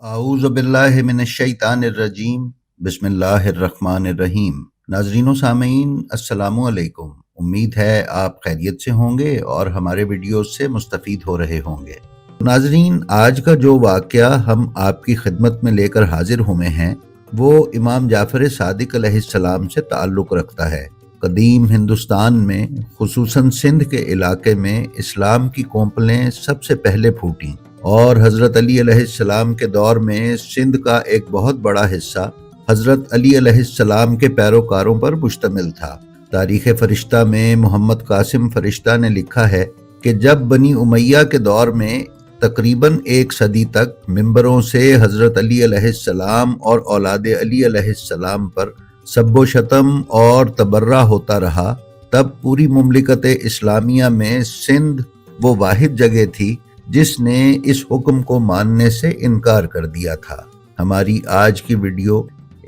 اعوذ باللہ من الشیطان الرجیم بسم اللہ الرحمن الرحیم۔ ناظرین و سامعین السلام علیکم۔ امید ہے آپ خیریت سے ہوں گے اور ہمارے ویڈیوز سے مستفید ہو رہے ہوں گے۔ ناظرین، آج کا جو واقعہ ہم آپ کی خدمت میں لے کر حاضر ہوئے ہیں وہ امام جعفر صادق علیہ السلام سے تعلق رکھتا ہے۔ قدیم ہندوستان میں خصوصاً سندھ کے علاقے میں اسلام کی کونپلیں سب سے پہلے پھوٹیں اور حضرت علی علیہ السلام کے دور میں سندھ کا ایک بہت بڑا حصہ حضرت علی علیہ السلام کے پیروکاروں پر مشتمل تھا۔ تاریخ فرشتہ میں محمد قاسم فرشتہ نے لکھا ہے کہ جب بنی امیہ کے دور میں تقریباً 1 صدی تک ممبروں سے حضرت علی علیہ السلام اور اولاد علی علیہ السلام پر سب و شتم اور تبرہ ہوتا رہا، تب پوری مملکت اسلامیہ میں سندھ وہ واحد جگہ تھی جس نے اس حکم کو ماننے سے انکار کر دیا تھا۔ ہماری آج کی ویڈیو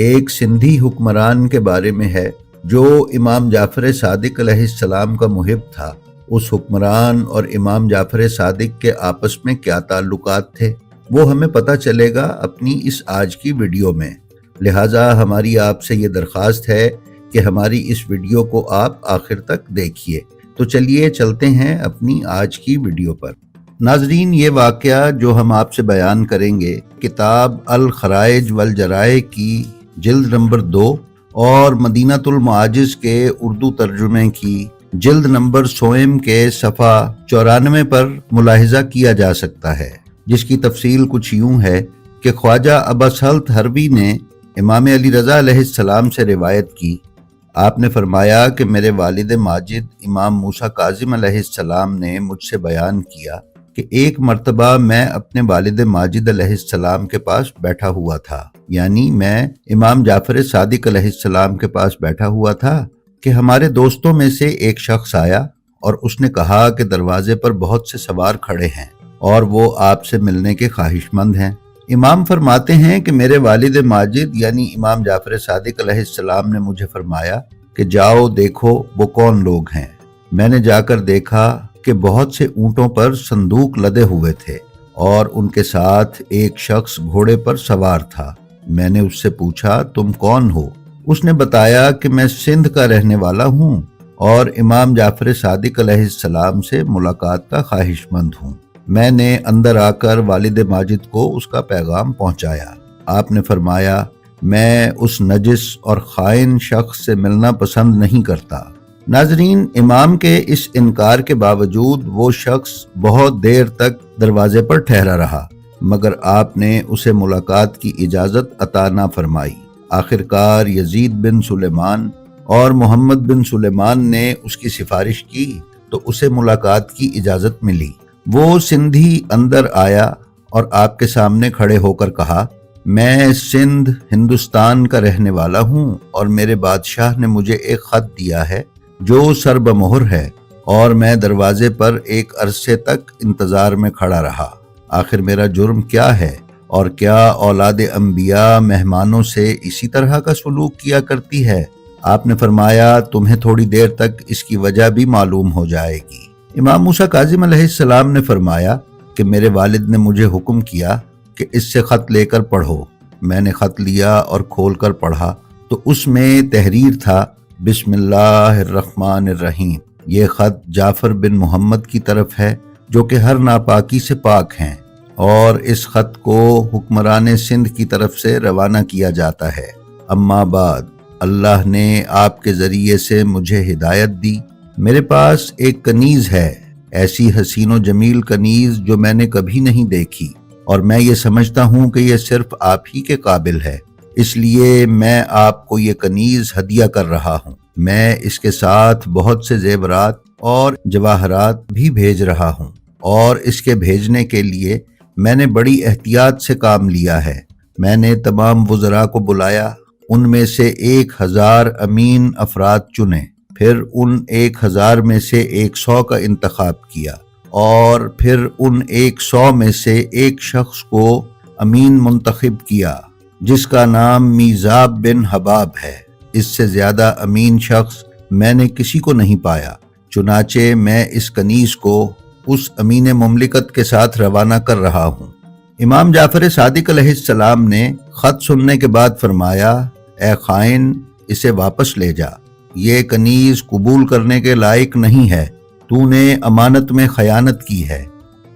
ایک سندھی حکمران کے بارے میں ہے جو امام جعفر صادق علیہ السلام کا محب تھا۔ اس حکمران اور امام جعفر صادق کے آپس میں کیا تعلقات تھے وہ ہمیں پتہ چلے گا اپنی اس آج کی ویڈیو میں، لہٰذا ہماری آپ سے یہ درخواست ہے کہ ہماری اس ویڈیو کو آپ آخر تک دیکھیے۔ تو چلیے چلتے ہیں اپنی آج کی ویڈیو پر۔ ناظرین، یہ واقعہ جو ہم آپ سے بیان کریں گے کتاب الخرائج والجرائح کی جلد نمبر 2 اور مدینۃ المعاجز کے اردو ترجمے کی جلد نمبر 100 کے صفحہ 94 پر ملاحظہ کیا جا سکتا ہے، جس کی تفصیل کچھ یوں ہے کہ خواجہ ابا سلط حربی نے امام علی رضا علیہ السلام سے روایت کی۔ آپ نے فرمایا کہ میرے والد ماجد امام موسیٰ کاظم علیہ السلام نے مجھ سے بیان کیا کہ ایک مرتبہ میں اپنے والد ماجد علیہ السلام کے پاس بیٹھا ہوا تھا، یعنی میں امام جعفر صادق علیہ السلام کے پاس بیٹھا ہوا تھا کہ ہمارے دوستوں میں سے ایک شخص آیا اور اس نے کہا کہ دروازے پر بہت سے سوار کھڑے ہیں اور وہ آپ سے ملنے کے خواہش مند ہیں۔ امام فرماتے ہیں کہ میرے والد ماجد یعنی امام جعفر صادق علیہ السلام نے مجھے فرمایا کہ جاؤ دیکھو وہ کون لوگ ہیں۔ میں نے جا کر دیکھا کہ بہت سے اونٹوں پر صندوق لدے ہوئے تھے اور ان کے ساتھ ایک شخص گھوڑے پر سوار تھا۔ میں نے اس سے پوچھا تم کون ہو؟ اس نے بتایا کہ میں سندھ کا رہنے والا ہوں اور امام جعفر صادق علیہ السلام سے ملاقات کا خواہش مند ہوں۔ میں نے اندر آ کر والد ماجد کو اس کا پیغام پہنچایا۔ آپ نے فرمایا میں اس نجس اور خائن شخص سے ملنا پسند نہیں کرتا۔ ناظرین، امام کے اس انکار کے باوجود وہ شخص بہت دیر تک دروازے پر ٹھہرا رہا، مگر آپ نے اسے ملاقات کی اجازت عطا نہ فرمائی۔ آخرکار یزید بن سلیمان اور محمد بن سلیمان نے اس کی سفارش کی تو اسے ملاقات کی اجازت ملی۔ وہ سندھی اندر آیا اور آپ کے سامنے کھڑے ہو کر کہا میں سندھ ہندوستان کا رہنے والا ہوں اور میرے بادشاہ نے مجھے ایک خط دیا ہے جو سر بمہر ہے اور میں دروازے پر ایک عرصے تک انتظار میں کھڑا رہا۔ آخر میرا جرم کیا ہے اور کیا اولاد انبیاء مہمانوں سے اسی طرح کا سلوک کیا کرتی ہے؟ آپ نے فرمایا تمہیں تھوڑی دیر تک اس کی وجہ بھی معلوم ہو جائے گی۔ امام موسیٰ کاظم علیہ السلام نے فرمایا کہ میرے والد نے مجھے حکم کیا کہ اس سے خط لے کر پڑھو۔ میں نے خط لیا اور کھول کر پڑھا تو اس میں تحریر تھا بسم اللہ الرحمن الرحیم۔ یہ خط جعفر بن محمد کی طرف ہے جو کہ ہر ناپاکی سے پاک ہیں، اور اس خط کو حکمران سندھ کی طرف سے روانہ کیا جاتا ہے۔ اما بعد، اللہ نے آپ کے ذریعے سے مجھے ہدایت دی۔ میرے پاس ایک کنیز ہے، ایسی حسین و جمیل کنیز جو میں نے کبھی نہیں دیکھی، اور میں یہ سمجھتا ہوں کہ یہ صرف آپ ہی کے قابل ہے، اس لیے میں آپ کو یہ کنیز ہدیہ کر رہا ہوں۔ میں اس کے ساتھ بہت سے زیورات اور جواہرات بھی بھیج رہا ہوں، اور اس کے بھیجنے کے لیے میں نے بڑی احتیاط سے کام لیا ہے۔ میں نے تمام وزراء کو بلایا، ان میں سے 1000 امین افراد چنے، پھر ان 1000 میں سے 100 کا انتخاب کیا، اور پھر ان 100 میں سے ایک شخص کو امین منتخب کیا جس کا نام میزاب بن حباب ہے۔ اس سے زیادہ امین شخص میں نے کسی کو نہیں پایا۔ چنانچہ میں اس کنیز کو اس امین مملکت کے ساتھ روانہ کر رہا ہوں۔ امام جعفر صادق علیہ السلام نے خط سننے کے بعد فرمایا، اے خائن، اسے واپس لے جا، یہ کنیز قبول کرنے کے لائق نہیں ہے، تو نے امانت میں خیانت کی ہے۔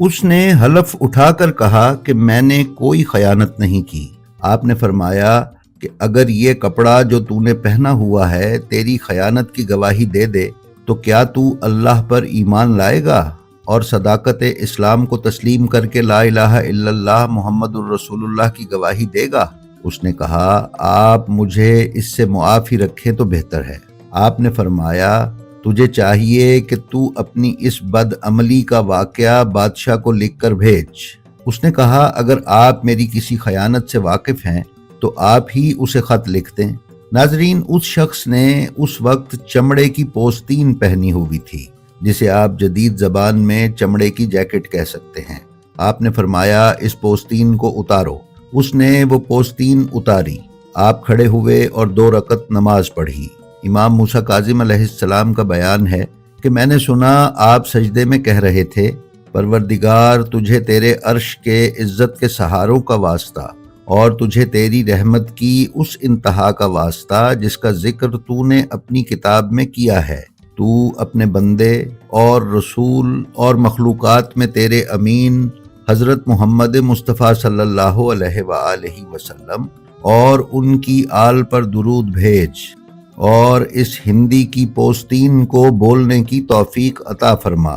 اس نے حلف اٹھا کر کہا کہ میں نے کوئی خیانت نہیں کی۔ آپ نے فرمایا کہ اگر یہ کپڑا جو تو نے پہنا ہوا ہے تیری خیانت کی گواہی دے دے تو کیا تو اللہ پر ایمان لائے گا اور صداقت اسلام کو تسلیم کر کے لا الہ الا اللہ محمد الرسول اللہ کی گواہی دے گا؟ اس نے کہا، آپ مجھے اس سے معافی رکھیں تو بہتر ہے۔ آپ نے فرمایا، تجھے چاہیے کہ تو اپنی اس بد عملی کا واقعہ بادشاہ کو لکھ کر بھیج۔ اس نے کہا، اگر آپ میری کسی خیانت سے واقف ہیں تو آپ ہی اسے خط لکھ دیں۔ ناظرین، اس شخص نے اس وقت چمڑے کی پوستین پہنی ہوئی تھی، جسے آپ جدید زبان میں چمڑے کی جیکٹ کہہ سکتے ہیں۔ آپ نے فرمایا، اس پوستین کو اتارو۔ اس نے وہ پوستین اتاری۔ آپ کھڑے ہوئے اور 2 رکعت نماز پڑھی۔ امام موسیٰ کاظم علیہ السلام کا بیان ہے کہ میں نے سنا آپ سجدے میں کہہ رہے تھے، پروردگار، تجھے تیرے عرش کے عزت کے سہاروں کا واسطہ اور تجھے تیری رحمت کی اس انتہا کا واسطہ جس کا ذکر تو نے اپنی کتاب میں کیا ہے۔ تو اپنے بندے اور رسول اور مخلوقات میں تیرے امین حضرت محمد مصطفیٰ صلی اللہ علیہ وآلہ وسلم اور ان کی آل پر درود بھیج اور اس ہندی کی پوستین کو بولنے کی توفیق عطا فرما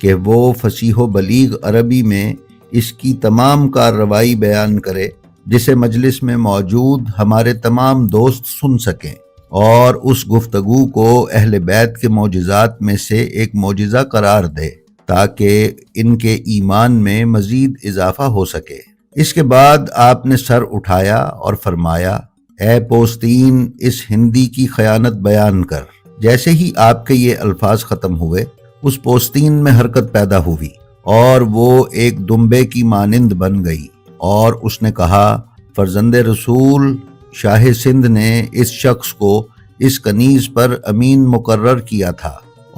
کہ وہ فصیح و بلیغ عربی میں اس کی تمام کارروائی بیان کرے، جسے مجلس میں موجود ہمارے تمام دوست سن سکیں، اور اس گفتگو کو اہل بیت کے معجزات میں سے ایک معجزہ قرار دے تاکہ ان کے ایمان میں مزید اضافہ ہو سکے۔ اس کے بعد آپ نے سر اٹھایا اور فرمایا، اے پوستین، اس ہندی کی خیانت بیان کر۔ جیسے ہی آپ کے یہ الفاظ ختم ہوئے، اس پوستین میں حرکت پیدا ہوئی اور وہ ایک دمبے کی مانند بن گئی، اور اس نے کہا، فرزند رسول، شاہ سندھ نے اس شخص کو اس کنیز پر امین مقرر کیا تھا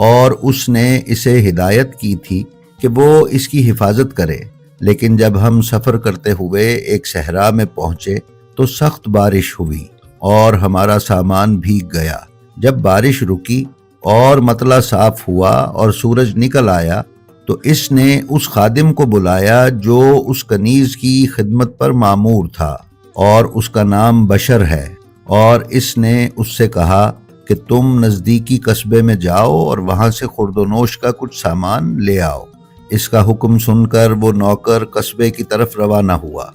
اور اس نے اسے ہدایت کی تھی کہ وہ اس کی حفاظت کرے، لیکن جب ہم سفر کرتے ہوئے ایک صحرا میں پہنچے تو سخت بارش ہوئی اور ہمارا سامان بھیگ گیا۔ جب بارش رکی اور مطلع صاف ہوا اور سورج نکل آیا تو اس نے اس خادم کو بلایا جو اس کنیز کی خدمت پر مامور تھا، اور اس کا نام بشر ہے، اور اس نے اس سے کہا کہ تم نزدیکی قصبے میں جاؤ اور وہاں سے خورد و نوش کا کچھ سامان لے آؤ۔ اس کا حکم سن کر وہ نوکر قصبے کی طرف روانہ ہوا۔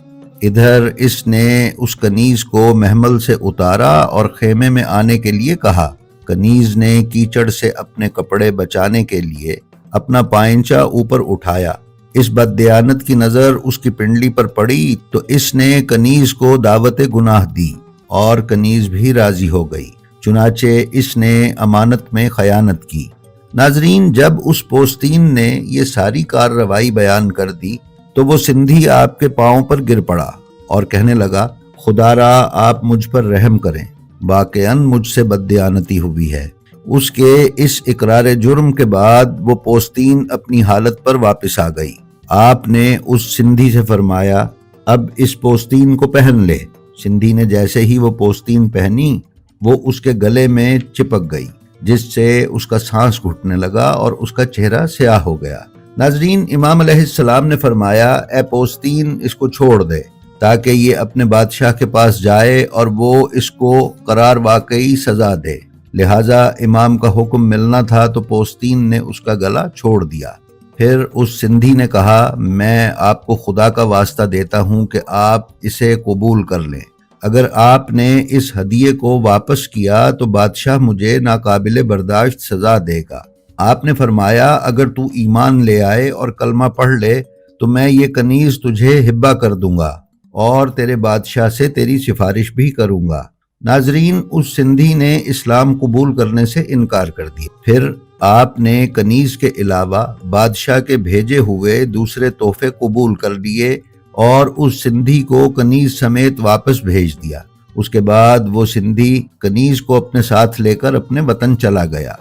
ادھر اس نے اس کنیز کو محمل سے اتارا اور خیمے میں آنے کے لیے کہا۔ کنیز نے کیچڑ سے اپنے کپڑے بچانے کے لیے اپنا پائنچہ اوپر اٹھایا۔ اس بددیانت کی نظر اس کی پنڈلی پر پڑی تو اس نے کنیز کو دعوت گناہ دی اور کنیز بھی راضی ہو گئی، چنانچہ اس نے امانت میں خیانت کی۔ ناظرین، جب اس پوستین نے یہ ساری کارروائی بیان کر دی تو وہ سندھی آپ کے پاؤں پر گر پڑا اور کہنے لگا، خدا را آپ مجھ پر رحم کریں، واقعاً مجھ سے بددیانتی ہوئی ہے۔ اس کے اس اقرار جرم کے بعد وہ پوستین اپنی حالت پر واپس آ گئی۔ آپ نے اس سندھی سے فرمایا، اب اس پوستین کو پہن لے۔ سندھی نے جیسے ہی وہ پوستین پہنی، وہ اس کے گلے میں چپک گئی، جس سے اس کا سانس گھٹنے لگا اور اس کا چہرہ سیاہ ہو گیا۔ ناظرین، امام علیہ السلام نے فرمایا، اے پوستین، اس کو چھوڑ دے تاکہ یہ اپنے بادشاہ کے پاس جائے اور وہ اس کو قرار واقعی سزا دے۔ لہٰذا امام کا حکم ملنا تھا تو پوستین نے اس کا گلا چھوڑ دیا۔ پھر اس سندھی نے کہا، میں آپ کو خدا کا واسطہ دیتا ہوں کہ آپ اسے قبول کر لیں۔ اگر آپ نے اس ہدیے کو واپس کیا تو بادشاہ مجھے ناقابل برداشت سزا دے گا۔ آپ نے فرمایا، اگر تو ایمان لے آئے اور کلمہ پڑھ لے تو میں یہ کنیز تجھے ہبہ کر دوں گا اور تیرے بادشاہ سے تیری سفارش بھی کروں گا۔ ناظرین، اس سندھی نے اسلام قبول کرنے سے انکار کر دیا۔ پھر آپ نے کنیز کے علاوہ بادشاہ کے بھیجے ہوئے دوسرے تحفے قبول کر لیے اور اس سندھی کو کنیز سمیت واپس بھیج دیا۔ اس کے بعد وہ سندھی کنیز کو اپنے ساتھ لے کر اپنے وطن چلا گیا۔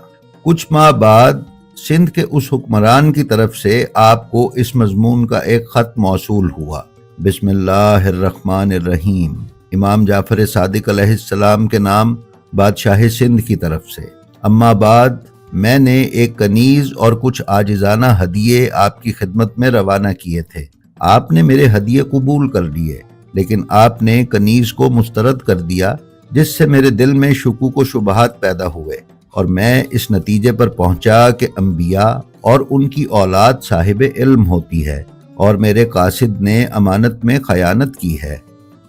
کچھ ماہ بعد سندھ کے اس حکمران کی طرف سے آپ کو اس مضمون کا ایک خط موصول ہوا، بسم اللہ الرحمن الرحیم۔ امام جعفر صادق علیہ السلام کے نام، بادشاہ سندھ کی طرف سے۔ اما بعد، میں نے ایک کنیز اور کچھ عاجزانہ ہدیے آپ کی خدمت میں روانہ کیے تھے۔ آپ نے میرے ہدیے قبول کر لیے، لیکن آپ نے کنیز کو مسترد کر دیا، جس سے میرے دل میں شکوک و شبہات پیدا ہوئے، اور میں اس نتیجے پر پہنچا کہ انبیاء اور ان کی اولاد صاحب علم ہوتی ہے، اور میرے قاصد نے امانت میں خیانت کی ہے۔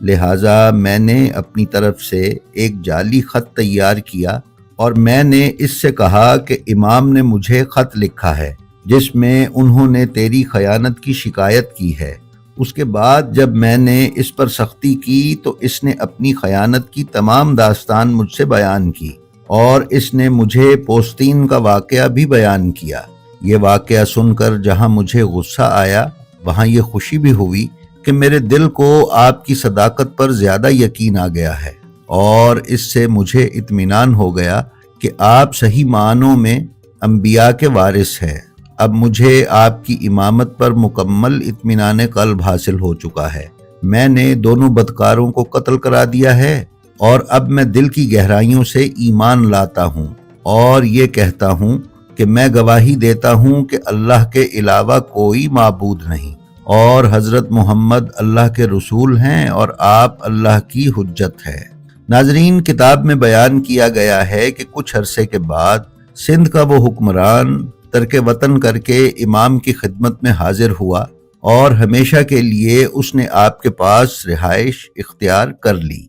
لہٰذا میں نے اپنی طرف سے ایک جعلی خط تیار کیا، اور میں نے اس سے کہا کہ امام نے مجھے خط لکھا ہے جس میں انہوں نے تیری خیانت کی شکایت کی ہے۔ اس کے بعد جب میں نے اس پر سختی کی تو اس نے اپنی خیانت کی تمام داستان مجھ سے بیان کی، اور اس نے مجھے پوستین کا واقعہ بھی بیان کیا۔ یہ واقعہ سن کر جہاں مجھے غصہ آیا، وہاں یہ خوشی بھی ہوئی کہ میرے دل کو آپ کی صداقت پر زیادہ یقین آ گیا ہے، اور اس سے مجھے اطمینان ہو گیا کہ آپ صحیح معنوں میں انبیاء کے وارث ہیں۔ اب مجھے آپ کی امامت پر مکمل اطمینان قلب حاصل ہو چکا ہے۔ میں نے دونوں بدکاروں کو قتل کرا دیا ہے، اور اب میں دل کی گہرائیوں سے ایمان لاتا ہوں، اور یہ کہتا ہوں کہ میں گواہی دیتا ہوں کہ اللہ کے علاوہ کوئی معبود نہیں، اور حضرت محمد اللہ کے رسول ہیں، اور آپ اللہ کی حجت ہے۔ ناظرین، کتاب میں بیان کیا گیا ہے کہ کچھ عرصے کے بعد سندھ کا وہ حکمران ترک وطن کر کے امام کی خدمت میں حاضر ہوا، اور ہمیشہ کے لیے اس نے آپ کے پاس رہائش اختیار کر لی۔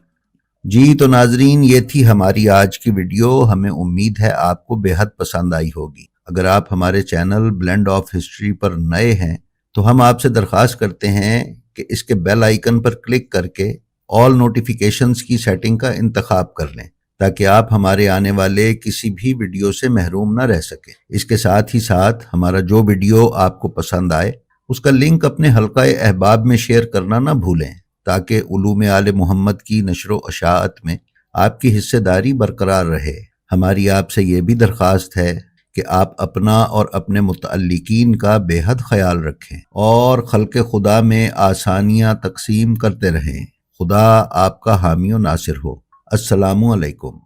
جی تو ناظرین، یہ تھی ہماری آج کی ویڈیو۔ ہمیں امید ہے آپ کو بے حد پسند آئی ہوگی۔ اگر آپ ہمارے چینل بلینڈ آف ہسٹری پر نئے ہیں تو ہم آپ سے درخواست کرتے ہیں کہ اس کے بیل آئیکن پر کلک کر کے آل نوٹیفیکیشنز کی سیٹنگ کا انتخاب کر لیں، تاکہ آپ ہمارے آنے والے کسی بھی ویڈیو سے محروم نہ رہ سکیں۔ اس کے ساتھ ہی ساتھ ہمارا جو ویڈیو آپ کو پسند آئے اس کا لنک اپنے حلقہ احباب میں شیئر کرنا نہ بھولیں، تاکہ علوم آل محمد کی نشر و اشاعت میں آپ کی حصہ داری برقرار رہے۔ ہماری آپ سے یہ بھی درخواست ہے کہ آپ اپنا اور اپنے متعلقین کا بے حد خیال رکھیں، اور خلق خدا میں آسانیاں تقسیم کرتے رہیں۔ خدا آپ کا حامی و ناصر ہو۔ السلام علیکم۔